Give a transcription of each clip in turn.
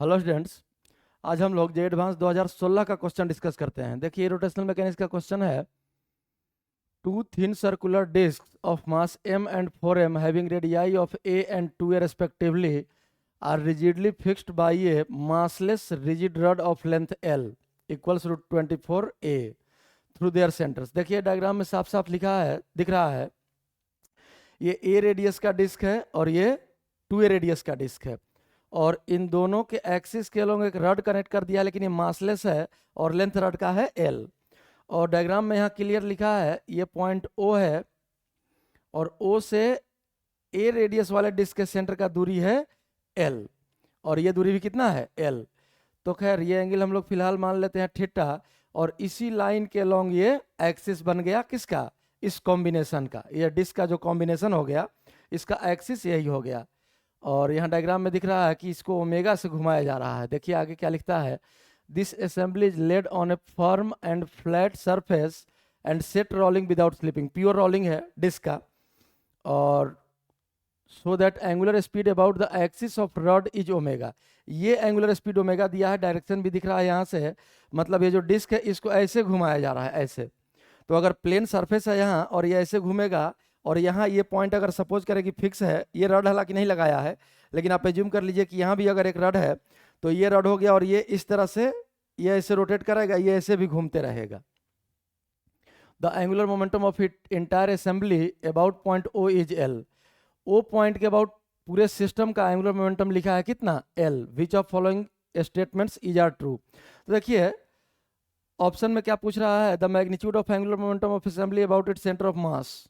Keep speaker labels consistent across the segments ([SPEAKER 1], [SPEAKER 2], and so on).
[SPEAKER 1] Hello students. आज हम लोग जे एडवांस 2016 का क्वेश्चन डिस्कस करते हैं। देखिए रोटेशनल मैकेनिक्स का क्वेश्चन है, two thin circular disc of mass m and 4m having radii of a and 2a respectively are rigidly fixed by a massless rigid rod of length l equals √24a through their centers। देखिए diagram में साफ साफ लिखा है, दिख रहा है, ये a रेडियस का डिस्क है और ये 2a रेडियस का डिस्क है, और इन दोनों के एक्सिस के लोग एक रड कनेक्ट कर दिया, लेकिन ये मासलेस है और लेंथ रड का है एल। और डायग्राम में यहाँ क्लियर लिखा है, ये पॉइंट ओ है और ओ से ए रेडियस वाले डिस्क के सेंटर का दूरी है एल, और ये दूरी भी कितना है एल। तो खैर ये एंगल हम लोग फिलहाल मान लेते हैं थीटा, और इसी लाइन के लॉन्ग ये एक्सिस बन गया किसका, इस कॉम्बिनेशन का। ये डिस्क का जो कॉम्बिनेशन हो गया इसका एक्सिस यही हो गया। और यहाँ डायग्राम में दिख रहा है कि इसको ओमेगा से घुमाया जा रहा है। देखिए आगे क्या लिखता है, this assembly is laid on a firm and flat surface and set rolling without slipping. Pure rolling है डिस्क का, और so that angular speed about the axis of rod is omega. ये एंगुलर स्पीड ओमेगा दिया है, direction भी दिख रहा है यहाँ से, मतलब ये जो डिस्क है इसको ऐसे घुमाया जा रहा है ऐसे। तो अगर प्लेन सरफेस है यहाँ और ये ऐसे घूमेगा, और यहाँ ये पॉइंट अगर सपोज करें कि फिक्स है, ये रड हालांकि नहीं लगाया है, लेकिन आप एज्यूम कर लीजिए कि यहाँ भी अगर एक रड है तो ये रड हो गया, और ये इस तरह से ये ऐसे रोटेट करेगा, ये ऐसे भी घूमते रहेगा। The angular momentum of it entire assembly about point O is L. O point के अबाउट पूरे सिस्टम का एंगुलर मोमेंटम लिखा है कितना L. Which of following statements is are true. तो देखिए ऑप्शन में क्या पूछ रहा है, the magnitude of angular momentum of assembly about it centre of mass,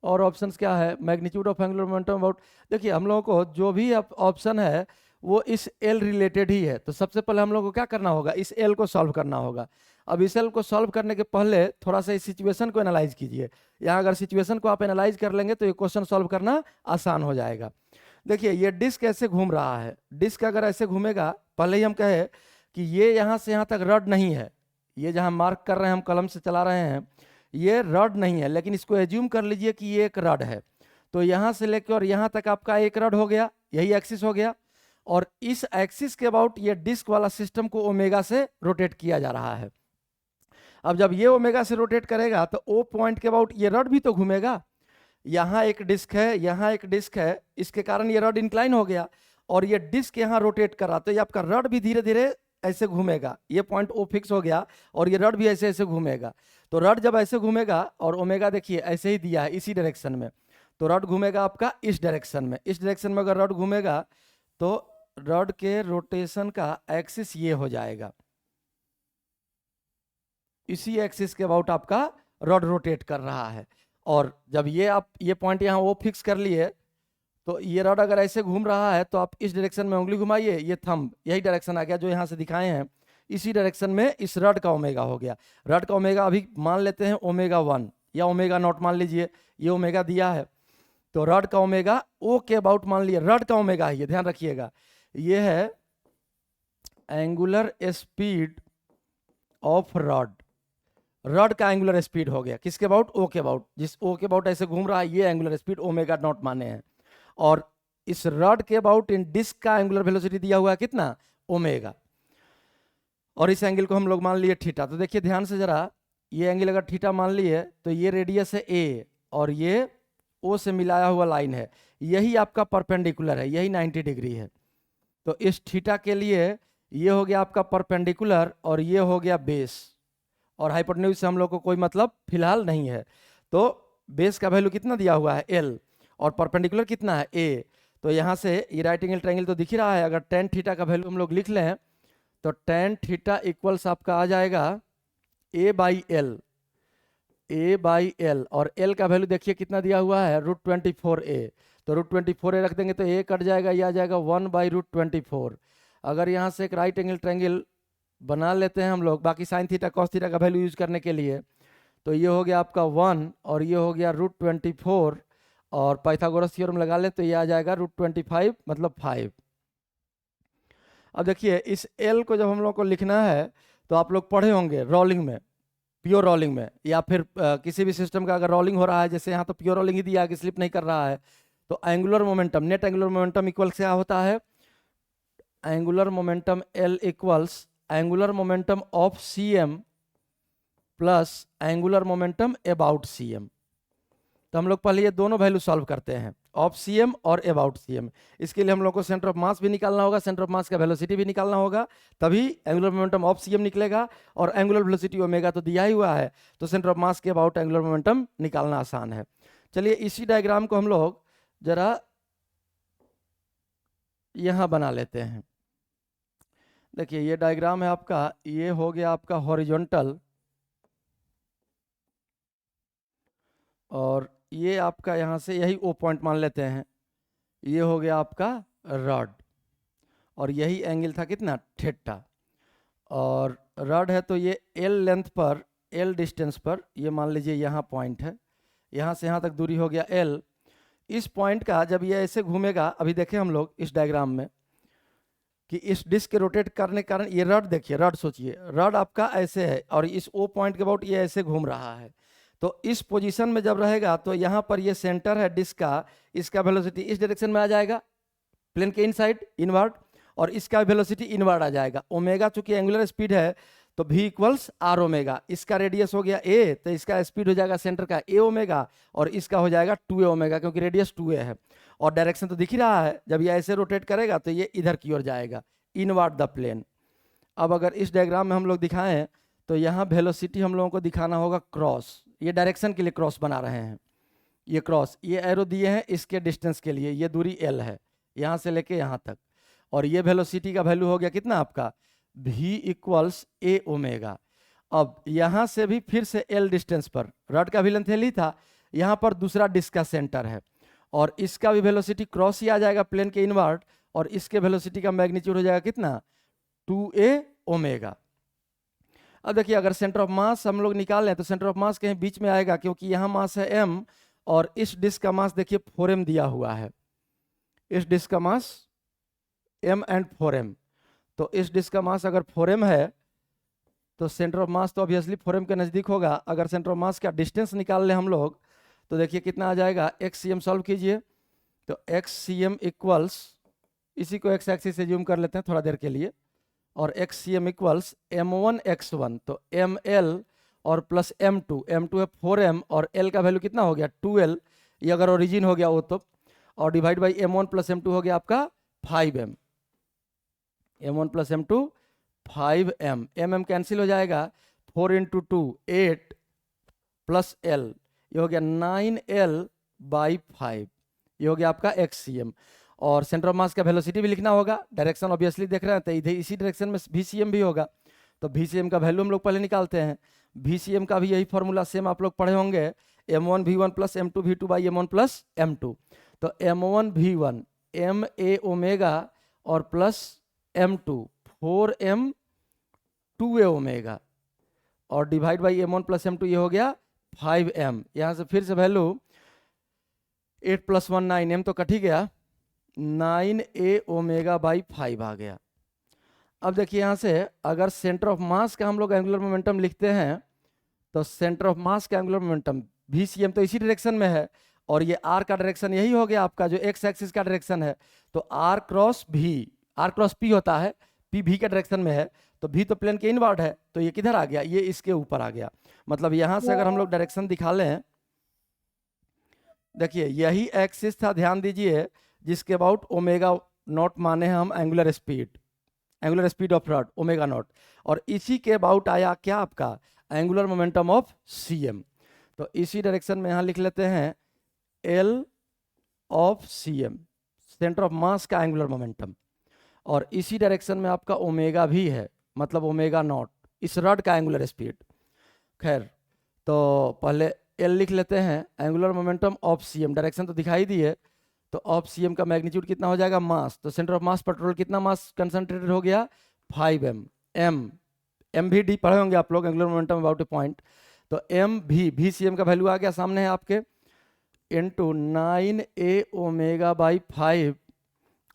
[SPEAKER 1] और ऑप्शंस क्या है, magnitude of angular momentum about. देखिए हम लोगों को जो भी ऑप्शन है वो इस एल रिलेटेड ही है, तो सबसे पहले हम लोग को क्या करना होगा, इस एल को सॉल्व करना होगा। अब इस एल को सॉल्व करने के पहले थोड़ा सा इस सिचुएशन को एनालाइज कीजिए। यहाँ अगर सिचुएशन को आप एनालाइज कर लेंगे तो ये क्वेश्चन सॉल्व करना आसान हो जाएगा। देखिए ये डिस्क ऐसे घूम रहा है, डिस्क अगर ऐसे घूमेगा, पहले ही हम कहे कि ये यहाँ से यहाँ तक रड नहीं है, ये जहाँ मार्क कर रहे हैं हम कलम से चला रहे हैं, ये रड नहीं है, लेकिन इसको एज्यूम कर लीजिए कि ये एक रड है। तो यहाँ से लेकर और यहाँ तक आपका एक रड हो गया, यही एक्सिस हो गया, और इस एक्सिस के अबाउट ये डिस्क वाला सिस्टम को ओमेगा से रोटेट किया जा रहा है। अब जब ये ओमेगा से रोटेट करेगा तो ओ पॉइंट के अबाउट ये रड भी तो घूमेगा। यहाँ एक डिस्क है, यहाँ एक डिस्क है, इसके कारण ये रड इंक्लाइन हो गया, और ये डिस्क यहाँ रोटेट कर रहा, तो ये आपका रड भी धीरे धीरे ऐसे घूमेगा। ये पॉइंट ओ फिक्स हो गया और ये रड भी ऐसे ऐसे घूमेगा। तो रड जब ऐसे घूमेगा, और ओमेगा देखिए ऐसे ही दिया है इसी डायरेक्शन में, तो रड घूमेगा आपका इस डायरेक्शन में। इस डायरेक्शन में अगर रड घूमेगा तो रड के रोटेशन का एक्सिस ये हो जाएगा, इसी एक्सिस के अबाउट आपका रड रोटेट कर रहा है। और जब ये आप ये पॉइंट यहाँ वो फिक्स कर लिए, तो ये रड अगर ऐसे घूम रहा है तो आप इस डायरेक्शन में उंगली घुमाइए, ये थंब यही डायरेक्शन आ गया जो यहाँ से दिखाए हैं, इसी डायरेक्शन में इस रड का ओमेगा हो गया। रड का ओमेगा अभी मान लेते हैं ओमेगा 1 या ओमेगा नॉट मान लीजिए, ये ओमेगा दिया है, तो रड का ओमेगा ओ के अबाउट मान लिए, रड का ओमेगा है ये, ध्यान रखिएगा, ये है angular speed of rod. Rod का एंगुलर स्पीड हो गया किसके अबाउट, ओ के अबाउट। जिस ओ के अबाउट ऐसे घूम रहा है ये एंगुलर स्पीड ओमेगा नॉट माने हैं, और इस रड के अबाउट इन डिस्क का एंगुलर वेलोसिटी दिया हुआ है कितना, ओमेगा, और इस एंगल को हम लोग मान लिए थीटा। तो देखिए ध्यान से जरा, ये एंगल अगर थीटा मान लिए तो ये रेडियस है ए, और ये ओ से मिलाया हुआ लाइन है, यही आपका परपेंडिकुलर है, यही 90 डिग्री है। तो इस थीटा के लिए ये हो गया आपका परपेंडिकुलर, और ये हो गया बेस, और हाइपोटेन्यूज से हम लोग को कोई मतलब फिलहाल नहीं है। तो बेस का वैल्यू कितना दिया हुआ है एल, और परपेंडिकुलर कितना है ए। तो यहाँ से ये राइट एंगल ट्रायंगल तो दिख ही रहा है, अगर टेन थीटा का वैल्यू हम लोग लिख लें तो टेन थीटा इक्वल्स आपका आ जाएगा A by L, A by L, और एल का वैल्यू देखिए कितना दिया हुआ है √24a। तो √24a रख देंगे तो ए कट जाएगा, ये आ जाएगा 1/√24। अगर यहाँ से एक राइट एंगल ट्रायंगल बना लेते हैं हम लोग, बाकी साइन थीटा कॉस थीटा का वैल्यू यूज करने के लिए, तो ये हो गया आपका 1 और ये हो गया √24, और पाइथागोरस थ्योरम लगा लें तो ये आ जाएगा √25 मतलब 5। अब देखिए इस एल को जब हम लोग को लिखना है तो आप लोग पढ़े होंगे रोलिंग में, प्योर रोलिंग में, या फिर किसी भी सिस्टम का अगर रोलिंग हो रहा है, जैसे यहाँ तो प्योर रोलिंग ही दिया है कि स्लिप नहीं कर रहा है, तो angular momentum, net angular momentum equal क्या होता है, angular momentum L equals angular momentum of CM plus angular momentum about CM। तो हम लोग पहले ये दोनों वैल्यू सॉल्व करते हैं, ऑफ CM और अबाउट CM। इसके लिए हम लोग को सेंटर ऑफ मास भी निकालना होगा, सेंटर ऑफ मास का वेलोसिटी भी निकालना होगा, तभी एंगुलर मोमेंटम ऑफ CM निकलेगा। और एंगुलर वेलोसिटी ओमेगा तो दिया ही हुआ है, तो सेंटर ऑफ मास के अबाउट एंगुलर मोमेंटम निकालना आसान है। चलिए इसी डायग्राम को हम लोग जरा यहां बना लेते हैं। देखिए ये डायग्राम है आपका, ये हो गया आपका हॉरिजॉन्टल, और ये आपका यहाँ से यही O पॉइंट मान लेते हैं, ये हो गया आपका रॉड, और यही एंगल था कितना, थीटा। और रॉड है तो ये L लेंथ पर, L डिस्टेंस पर, ये मान लीजिए यहाँ पॉइंट है, यहाँ से यहाँ तक दूरी हो गया L। इस पॉइंट का जब ये ऐसे घूमेगा, अभी देखें हम लोग इस डायग्राम में कि इस डिस्क के रोटेट करने के कारण ये रॉड, देखिए रॉड, सोचिए रॉड आपका ऐसे है और इस O पॉइंट के अबाउट ये ऐसे घूम रहा है। तो इस पोजीशन में जब रहेगा तो यहाँ पर ये सेंटर है डिस्क का, इसका वेलोसिटी इस डायरेक्शन में आ जाएगा, प्लेन के इनसाइड इनवर्ड, और इसका वेलोसिटी इनवर्ड आ जाएगा। ओमेगा चूंकि एंगुलर स्पीड है तो v इक्वल्स आर ओमेगा, इसका रेडियस हो गया a, तो इसका स्पीड हो जाएगा सेंटर का a ओमेगा, और इसका हो जाएगा 2a ओमेगा, क्योंकि रेडियस 2a है। और डायरेक्शन तो दिख ही रहा है, जब ये ऐसे रोटेट करेगा तो ये इधर की ओर जाएगा, इनवर्ड द प्लेन। अब अगर इस डायग्राम में हम लोग दिखाएं तो यहाँ वेलोसिटी हम लोगों को दिखाना होगा क्रॉस, ये डायरेक्शन के लिए क्रॉस बना रहे हैं, ये क्रॉस, ये एरो दिए हैं इसके डिस्टेंस के लिए, ये दूरी L है यहाँ से लेके यहाँ तक, और ये वेलोसिटी का वैल्यू हो गया कितना आपका v इक्वल्स a ओमेगा। अब यहाँ से भी फिर से L डिस्टेंस पर, रॉड का भी लेंथ L ही था, यहाँ पर दूसरा डिस्क का सेंटर है, और इसका भी वेलोसिटी क्रॉस ही आ जाएगा प्लेन के इनवर्ड, और इसके वेलोसिटी का मैग्नीट्यूड हो जाएगा कितना 2a ओमेगा। अब देखिए अगर सेंटर ऑफ मास हम लोग निकाल लें तो सेंटर ऑफ मास कहीं बीच में आएगा, क्योंकि यहाँ मास है m और इस डिस्क का मास देखिए 4m दिया हुआ है, इस डिस्क का मास m एंड 4m। तो इस डिस्क का मास अगर 4m है तो सेंटर ऑफ मास तो ऑब्वियसली 4m के नज़दीक होगा। अगर सेंटर ऑफ मास का डिस्टेंस निकाल लें हम लोग तो देखिए कितना आ जाएगा, xcm सॉल्व कीजिए तो xcm इक्वल्स, इसी को x एक्सिस से जूम कर लेते हैं थोड़ा देर के लिए, और xcm इक्वल्स m1 x1, तो ml और प्लस m2 है 4m, और l का वैल्यू कितना हो गया 2l, ये अगर ओरिजिन हो गया वो तो, और divide by m1 plus m2 हो गया आपका 5m, m1 plus m2 5m, mm cancel हो जाएगा, 4 इंटू 2 8 प्लस l, ये हो गया 9l बाई 5, ये हो गया आपका xcm। और सेंटर ऑफ मास का वेलोसिटी भी लिखना होगा, डायरेक्शन ऑब्वियसली देख रहे हैं तो इधर इसी डायरेक्शन में VCM भी होगा, तो VCM का वैल्यू हम लोग पहले निकालते हैं। VCM का भी यही फॉर्मूला सेम आप लोग पढ़े होंगे, m1 v1 plus m2 v2 by m1 plus m2, तो m1 v1 ma ओमेगा और plus m2 4m 2a omega, और divide by m1 plus m2, ये हो गया 5m। यहाँ से फिर से वैल्यू 8 प्लस 1 9m तो कट ही गया, 9a ओमेगा बाई 5 आ गया। अब देखिए यहाँ से अगर सेंटर ऑफ मास का हम लोग एंगुलर मोमेंटम लिखते हैं तो सेंटर ऑफ मास का एंगुलर मोमेंटम VCM तो इसी डायरेक्शन में है, और ये r का डायरेक्शन यही हो गया आपका जो x एक्सिस का डायरेक्शन है, तो r क्रॉस p होता है, p v के डायरेक्शन में है, तो v तो प्लेन के इनवर्ड है, तो ये किधर आ गया, ये इसके ऊपर आ गया। मतलब यहाँ से अगर हम लोग डायरेक्शन दिखा लें, देखिए यही एक्सिस था, ध्यान दीजिए, जिसके अबाउट ओमेगा नॉट माने हम angular speed of rod omega naught, और इसी के अबाउट आया क्या आपका एंगुलर मोमेंटम ऑफ CM। तो इसी डायरेक्शन में यहाँ लिख लेते हैं L of CM, centre of मास का एंगुलर मोमेंटम, और इसी डायरेक्शन में आपका ओमेगा भी है, मतलब ओमेगा नॉट इस रॉड का एंगुलर स्पीड। खैर तो पहले L लिख लेते हैं, angular momentum of CM, direction तो दिखाई दी है, तो ऑफ CM का मैग्नीट्यूड कितना हो जाएगा मास, तो सेंटर ऑफ मास पर टोटल कितना मास कंसंट्रेटेड हो गया 5m, m भी डी पढ़े होंगे आप लोग, angular momentum about A point, तो m भी VCM का वैल्यू आ गया सामने है आपके, इनटू 9a ओमेगा बाई 5,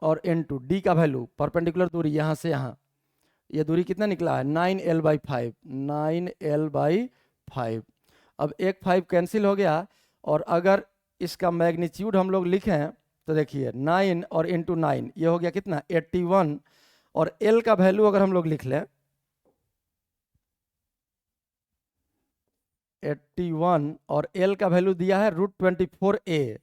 [SPEAKER 1] और इनटू डी का वैल्यू परपेंडिकुलर दूरी यहाँ से यहाँ, ये दूरी कितना निकला है 9l बाई 5, 9l बाई 5। अब एक 5 कैंसिल हो गया, और अगर इसका मैग्नीट्यूड हम लोग लिखें तो देखिए 9 और इंटू 9, ये हो गया कितना 81, और एल का वैल्यू अगर हम लोग लिख लें 81 और एल का वैल्यू दिया है √24a,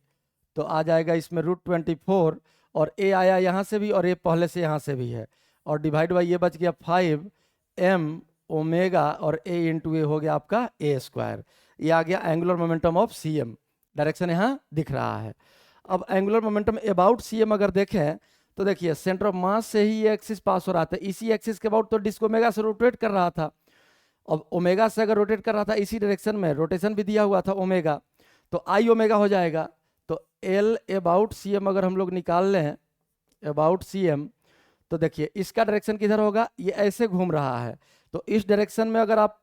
[SPEAKER 1] तो आ जाएगा इसमें √24 और ए आया यहाँ से भी और ए पहले से यहाँ से भी है और डिवाइड बाई ये बच गया 5m ओमेगा और a इंटू ए हो गया आपका a²। ये आ गया angular momentum of cm, direction यहाँ दिख रहा है। अब एंगुलर मोमेंटम अबाउट cm अगर देखें तो देखिए सेंटर ऑफ मास से ही ये एक्सिस पास हो रहा था, इसी एक्सिस के अबाउट तो डिस्क ओमेगा से रोटेट कर रहा था। अब ओमेगा से अगर रोटेट कर रहा था इसी डायरेक्शन में, रोटेशन भी दिया हुआ था ओमेगा, तो आई ओमेगा हो जाएगा। तो एल अबाउट cm अगर हम लोग निकाल लें अबाउट cm, तो देखिए इसका डायरेक्शन किधर होगा, ये ऐसे घूम रहा है, तो इस डायरेक्शन में अगर आप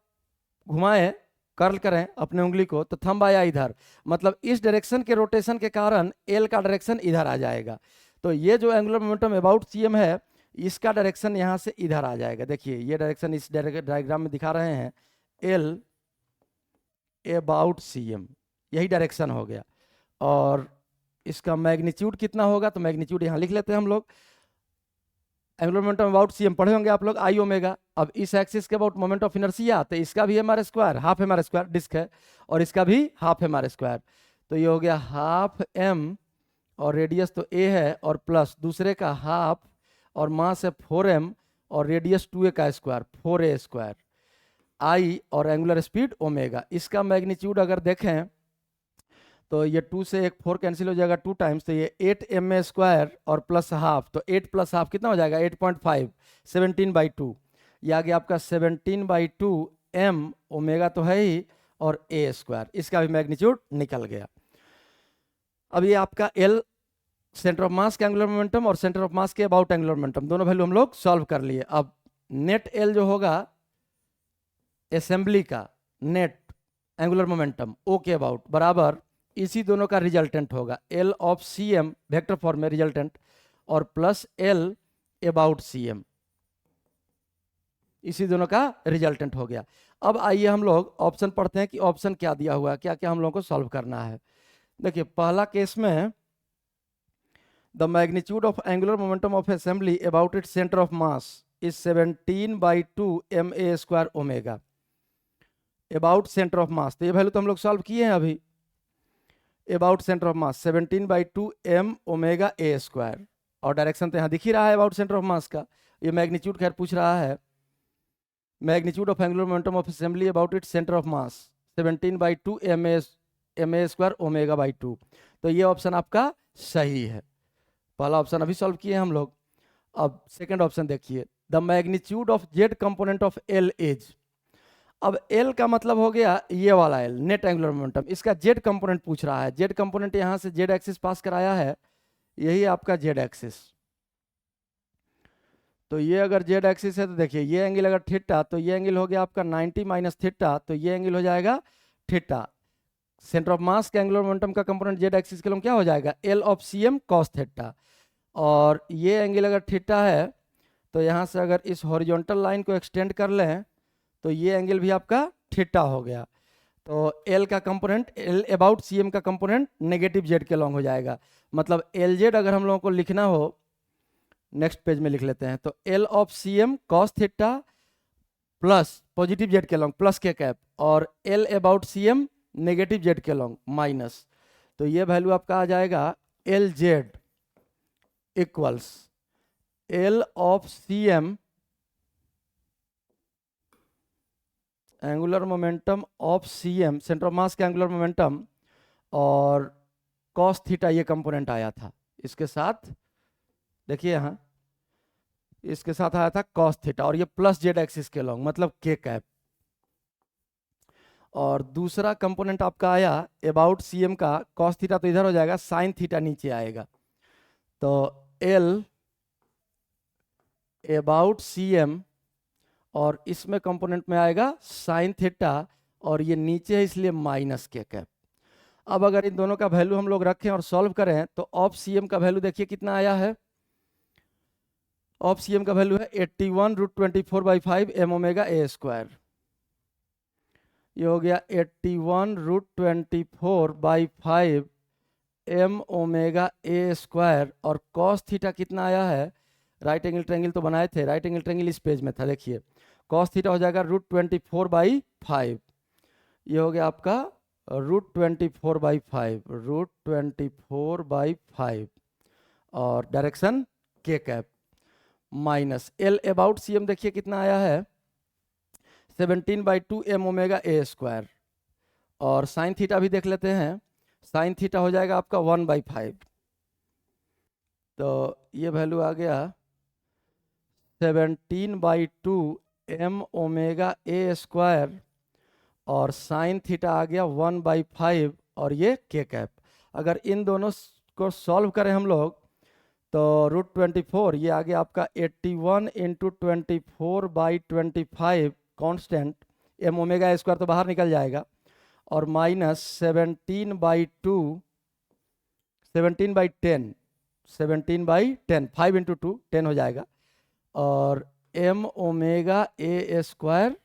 [SPEAKER 1] घुमाएं कर्ल करें अपने उंगली को तो थंब आया इधर, मतलब इस डायरेक्शन के रोटेशन के कारण एल का डायरेक्शन इधर आ जाएगा। तो ये जो एंगुलर मोमेंटम अबाउट cm है इसका डायरेक्शन यहाँ से इधर आ जाएगा। देखिए ये डायरेक्शन इस डायग्राम में दिखा रहे हैं, एल अबाउट cm, यही डायरेक्शन हो गया। और इसका मैग्नीट्यूड कितना होगा, तो मैग्नीट्यूड यहाँ लिख लेते हैं हम लोग। एंगुलर मोमेंटम अबाउट cm पढ़े होंगे आप लोग, आई ओमेगा। अब इस एक्सिस के अबाउट मोमेंट ऑफ इनर्शिया, तो इसका भी m² हाफ m² डिस्क है और इसका भी हाफ m², तो ये हो गया हाफ m और रेडियस तो a है और प्लस दूसरे का हाफ और मास है 4m और रेडियस 2a का स्क्वायर 4a², आई और एंगुलर स्पीड ओमेगा। इसका मैग्नीट्यूड अगर देखें तो ये 2 से एक 4 कैंसिल हो जाएगा 2 टाइम्स, तो ये 8ma² और प्लस हाफ, तो 8 प्लस हाफ कितना हो जाएगा 8.5, 17/2। ये आ गया आपका 17/2 m ओमेगा तो है ही और a², इसका भी मैग्नीट्यूड निकल गया। अब ये आपका L सेंटर ऑफ मास के एंगुलर मोमेंटम और सेंटर ऑफ मास के अबाउट एंगुलर मोमेंटम दोनों वैल्यू हम लोग सॉल्व कर लिए। अब नेट L जो होगा असेंबली का नेट एंगुलर मोमेंटम O के अबाउट बराबर इसी दोनों का रिजल्टेंट होगा, L of cm vector form में रिजल्टेंट और प्लस L अबाउट cm, इसी दोनों का रिजल्टेंट हो गया। अब आइए हम लोग ऑप्शन पढ़ते हैं कि ऑप्शन क्या दिया हुआ है, क्या क्या हम लोगों को सॉल्व करना है। देखिए पहला केस में the magnitude of angular momentum of assembly about its centre of mass is 17/2 ma² omega about centre of मास, तो ये वैल्यू तो हम लोग सॉल्व किए हैं अभी। About centre of mass 17/2 m omega a², और डायरेक्शन तो यहाँ दिख ही रहा है अबाउट सेंटर ऑफ मास का। ये मैग्नीट्यूड खैर पूछ रहा है, magnitude of angular momentum of assembly about its centre of mass 17/2 ma² ओमेगा/2, तो ये ऑप्शन आपका सही है। पहला ऑप्शन अभी सॉल्व किए हम लोग। अब सेकंड ऑप्शन देखिए, the magnitude of Z component of L is, अब एल का मतलब हो गया ये वाला एल नेट एंगुलर मोमेंटम, इसका जेड कंपोनेंट पूछ रहा है। जेड कंपोनेंट यहाँ से जेड एक्सिस पास कराया है, यही आपका जेड एक्सिस। तो ये अगर जेड एक्सिस है तो देखिए ये एंगल अगर थीटा, तो ये एंगल हो गया आपका 90 माइनस थीटा, तो ये एंगल हो जाएगा थीटा। सेंटर ऑफ मास के एंगुलर मोमेंटम का कंपोनेंट जेड एक्सिस के लिए क्या हो जाएगा, L of cm cos theta. और ये एंगल अगर थीटा है तो यहाँ से अगर इस हॉरिजॉन्टल लाइन को एक्सटेंड कर लें तो ये एंगल भी आपका थीटा हो गया। तो एल का कंपोनेंट, एल अबाउट cm का कंपोनेंट नेगेटिव जेड के लॉन्ग हो जाएगा। मतलब एल जेड अगर हम लोगों को लिखना हो, नेक्स्ट पेज में लिख लेते हैं, तो L of cm cos theta plus positive Z के लॉन्ग प्लस के कैप, और L about cm negative Z के लॉन्ग माइनस, तो ये वैल्यू आपका आ जाएगा L Z equals L of cm angular momentum of cm centre of मास का एंगुलर मोमेंटम और कॉस थीटा ये कंपोनेंट आया था इसके साथ, देखिए यहाँ इसके साथ आया था कॉस थीटा, और ये प्लस जेड एक्सिस के लॉन्ग मतलब के कैप। और दूसरा कंपोनेंट आपका आया अबाउट cm का कॉस थीटा, तो इधर हो जाएगा साइन थीटा नीचे आएगा, तो एल अबाउट cm और इसमें कंपोनेंट में आएगा साइन थीटा, और ये नीचे है इसलिए माइनस के कैप। अब अगर इन दोनों का वैल्यू हम लोग रखें और सॉल्व करें तो ऑफ cm का वैल्यू देखिए कितना आया है, ऑफ cm का वैल्यू है 81√24/5 m ओमेगा a²। ये हो गया 81√24/5 m ओमेगा a², और कॉस थीटा कितना आया है, राइट एंगल ट्रेंगल तो बनाए थे, राइट एंगल ट्रेंगल इस पेज में था। देखिए कॉस थीटा हो जाएगा √24/5, ये हो गया आपका √24/5, √24/5 और डायरेक्शन के cap minus L about C M देखिए कितना आया है 17/2 m ओमेगा ए स्क्वायर, और साइन थीटा भी देख लेते हैं, साइन थीटा हो जाएगा आपका 1/5, तो ये वैल्यू आ गया 17/2 m ओमेगा ए स्क्वायर और साइन थीटा आ गया 1/5 और ये के कैप। अगर इन दोनों को सॉल्व करें हम लोग तो √24 ये आ गया आपका 81 × 24/25 constant, m omega A square तो बाहर निकल जाएगा, और माइनस 17/10, 5 × 2 10 हो जाएगा, और m ओमेगा ए स्क्वायर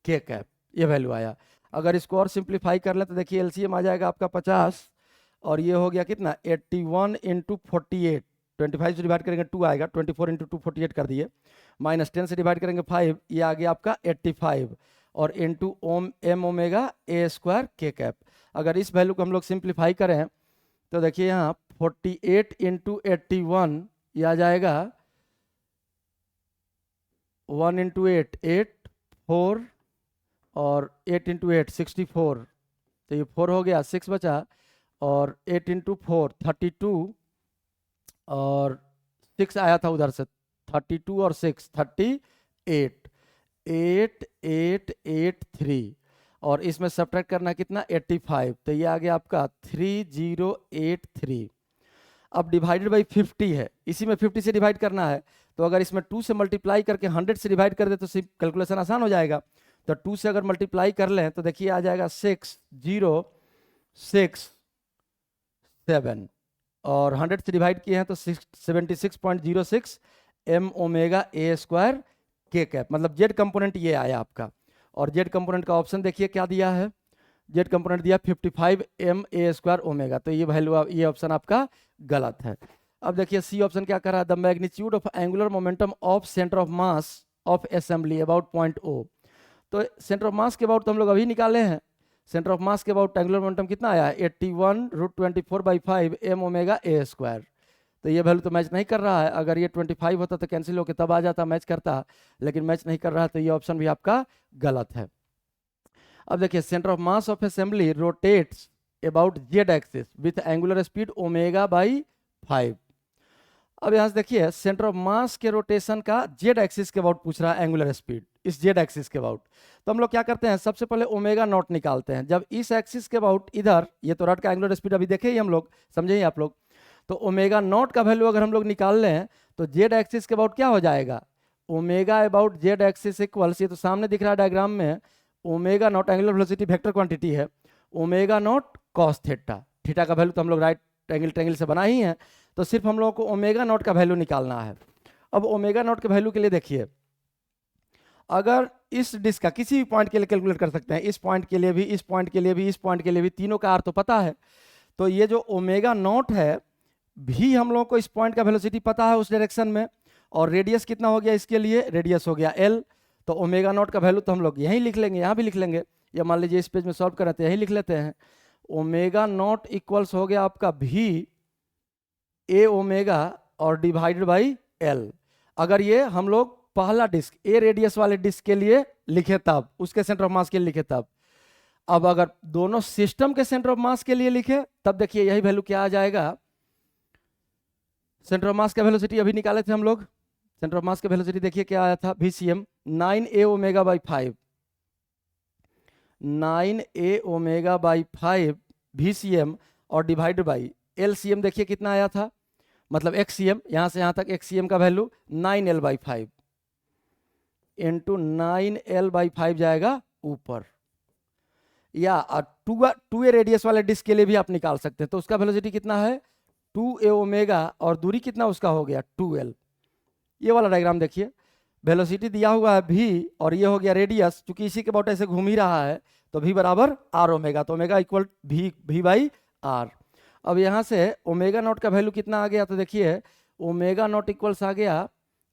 [SPEAKER 1] के कैप, ये वैल्यू आया। अगर इसको और सिंप्लीफाई कर ले तो देखिए एलसीएम आ जाएगा आपका 50, और ये हो गया कितना 81 × 48, 25 से डिवाइड करेंगे 2 आएगा, 24 × 2 48 कर दिए, माइनस 10 से डिवाइड करेंगे 5, ये आ गया आपका 85, और into m omega A square के कैप। अगर इस वैल्यू को हम लोग सिंप्लीफाई करें तो देखिए यहाँ 48 × 81 ये आ जाएगा 1 × 8 8 4 और 8 × 8 64, तो ये 4 हो गया, 6 बचा, और 8 × 4 32, और 6 आया था उधर से, 32 और 6 38, 8 8 8 3, और इसमें सब्ट्रैक्ट करना कितना 85, तो ये आ गया आपका 3083। अब डिवाइडेड बाई 50 है, इसी में 50 से डिवाइड करना है, तो अगर इसमें 2 से मल्टीप्लाई करके 100 से डिवाइड कर दे तो सिर्फ कैलकुलेशन आसान हो जाएगा। तो 2 से अगर मल्टीप्लाई कर लें तो देखिए आ जाएगा 6067, और 100 से डिवाइड किए हैं तो 76.06 m ओमेगा ए स्क्वायर के कैप, मतलब जेड कंपोनेंट ये आया आपका। और जेड कंपोनेंट का ऑप्शन देखिए क्या दिया है, जेड कंपोनेंट दिया 55 m ए स्क्वायर ओमेगा, तो ये वैल्यू, ये ऑप्शन आपका गलत है। अब देखिए सी ऑप्शन क्या कर रहा है, the magnitude of angular momentum of centre of mass of assembly about point O, तो सेंटर ऑफ मास के अबाउट तो हम लोग अभी निकाले हैं, सेंटर ऑफ मास के अबाउट एंगुलर मोमेंटम कितना आया 81 √24/5 m ओमेगा ए स्क्वायर, तो ये वैल्यू तो मैच नहीं कर रहा है। अगर ये 25 होता तो कैंसिल होकर तब आ जाता, मैच करता, लेकिन मैच नहीं कर रहा है, तो ये ऑप्शन भी आपका गलत है। अब देखिए centre of mass of assembly rotates about Z axis with angular speed ω/5। अब यहाँ से देखिए सेंटर ऑफ मास के रोटेशन का जेड एक्सिस के अबाउट पूछ रहा है एंगुलर स्पीड, इस जेड एक्सिस के अबाउट, तो हम लोग क्या करते हैं सबसे पहले ω0 निकालते हैं। जब इस एक्सिस के अबाउट इधर, ये तो रड का एंगुलर स्पीड अभी देखे ही हम लोग, समझे ही आप लोग, तो ω0 का वैल्यू अगर हम लोग निकाल लें तो जेड एक्सिस के अबाउट क्या हो जाएगा, ω/जेड एक्सिस इक्वल्स, ये तो सामने दिख रहा है डायग्राम में, ω0 एंगुलर वेलोसिटी वेक्टर क्वांटिटी है, ω0 cos थीटा, थीटा का वैल्यू तो हम लोग राइट एंगल ट्रायंगल से बना ही है, तो सिर्फ हम लोगों को ω0 का वैल्यू निकालना है। अब ω0 के वैल्यू के लिए देखिए, अगर इस डिस्क का किसी भी पॉइंट के लिए कैलकुलेट कर सकते हैं, इस पॉइंट के लिए भी, इस पॉइंट के लिए भी, इस पॉइंट के लिए भी, तीनों का आर तो पता है, तो ये जो ω0 है भी हम लोगों को इस पॉइंट का वेलोसिटी पता है उस डायरेक्शन में, और रेडियस कितना हो गया इसके लिए, रेडियस हो गया l, तो ω0 का वैल्यू तो हम लोग यहीं लिख लेंगे, यहाँ भी लिख लेंगे, या मान लीजिए इस पेज में सॉल्व कर रहे थे यहीं लिख लेते हैं, ω0 इक्वल्स हो गया आपका v a ओमेगा और डिवाइडेड बाई l। अगर ये हम लोग पहला डिस्क ए रेडियस वाले डिस्क के लिए लिखे तब, उसके सेंटर ऑफ मास के लिए लिखे तब, अब अगर दोनों सिस्टम के सेंटर ऑफ मास के लिए लिखे तब देखिए यही वैल्यू क्या आ जाएगा, सेंटर ऑफ मास का वेलोसिटी अभी निकाले थे हम लोग, सेंटर ऑफ मास का वेलोसिटी देखिए क्या आया था VCM 9a ओमेगा/5, 9a ओमेगा/5 VCM और डिवाइडेड बाई LCM देखिए कितना आया था, मतलब XCM, यहां से यहां तक XCM का वैल्यू 9l/5 इंटू 9l/5 जाएगा ऊपर, या 2a रेडियस वाले डिस्क के लिए भी आप निकाल सकते हैं, तो उसका वेलोसिटी कितना है 2a ओमेगा और दूरी कितना उसका हो गया 2l। ये वाला डायग्राम देखिए, वेलोसिटी दिया हुआ है v और ये हो गया रेडियस, क्योंकि इसी के अबाउट ऐसे घूम ही रहा है, तो v बराबर r ओमेगा, तो ओमेगा इक्वल v/r। अब यहाँ से ω0 का वैल्यू कितना आ गया, तो देखिए ω0 इक्वल्स आ गया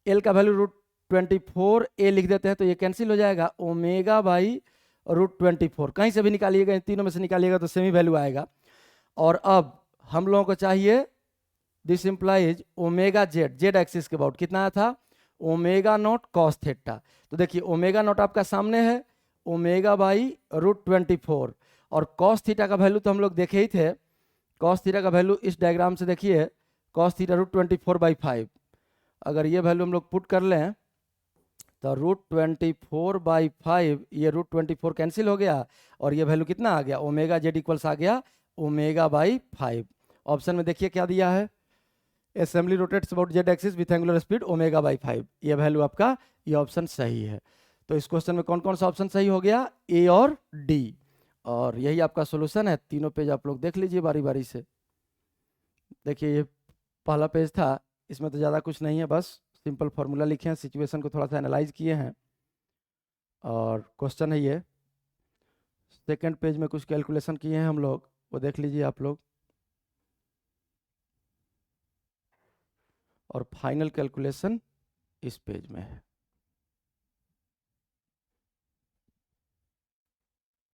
[SPEAKER 1] एल का वैल्यू √24, ए लिख देते हैं तो ये कैंसिल हो जाएगा, ओमेगा बाई √24, कहीं से भी निकालिएगा, इन तीनों में से निकालिएगा तो सेम ही वैल्यू आएगा। और अब हम लोगों को चाहिए this implies omega Z, Z axis के अबाउट कितना था, ओमेगा नॉट कॉस थीटा। तो देखिए ओमेगा नॉट आपका सामने है, ओमेगा बाई √24, और कॉस थीटा का वैल्यू तो हम लोग देखे ही थे, कॉस थीटा का वैल्यू इस डायग्राम से देखिए, कॉस थीटा √24/5, अगर ये वैल्यू हम लोग पुट कर लें तो √24/5, ये √24 कैंसिल हो गया, और ये वैल्यू कितना आ गया, ओमेगा जेड इक्वल्स आ गया ओमेगा बाई 5। ऑप्शन में देखिए क्या दिया है, assembly rotates about Z axis with angular speed omega by 5, ये वैल्यू आपका, ये ऑप्शन सही है। तो इस क्वेश्चन में कौन कौन सा ऑप्शन सही हो गया, ए और डी, और यही आपका सोल्यूशन है। तीनों पेज आप लोग देख लीजिए बारी बारी से। देखिए ये पहला पेज था, इसमें तो ज़्यादा कुछ नहीं है, बस सिंपल फार्मूला लिखे हैं, सिचुएशन को थोड़ा सा एनालाइज किए हैं, और क्वेश्चन है ये। सेकंड पेज में कुछ कैलकुलेशन किए हैं हम लोग, वो देख लीजिए आप लोग, और फाइनल कैलकुलेशन इस पेज में है।